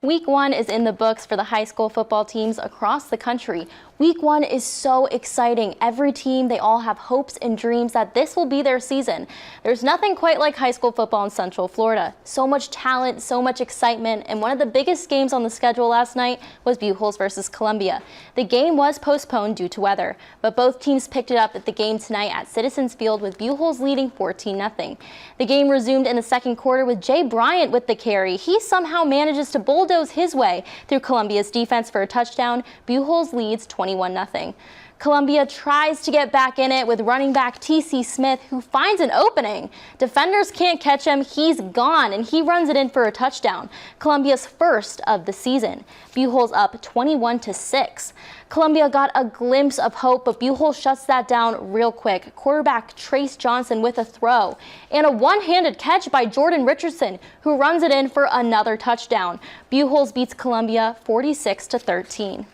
Week 1 is in the books for the high school football teams across the country. Week 1 is so exciting. Every team, they all have hopes and dreams that this will be their season. There's nothing quite like high school football in Central Florida. So much talent, so much excitement, and one of the biggest games on the schedule last night was Buchholz versus Columbia. The game was postponed due to weather, but both teams picked it up at the game tonight at Citizens Field with Buchholz leading 14-0. The game resumed in the second quarter with Jay Bryant with the carry. He somehow manages to bulldoze his way through Columbia's defense for a touchdown. Buchholz leads 21-0. Columbia tries to get back in it with running back T.C. Smith, who finds an opening. Defenders can't catch him. He's gone, and he runs it in for a touchdown. Columbia's first of the season. Buchholz up 21-6. Columbia got a glimpse of hope, but Buchholz shuts that down real quick. Quarterback Trace Johnson with a throw and a one-handed catch by Jordan Richardson, who runs it in for another touchdown. Buchholz beats Columbia 46-13.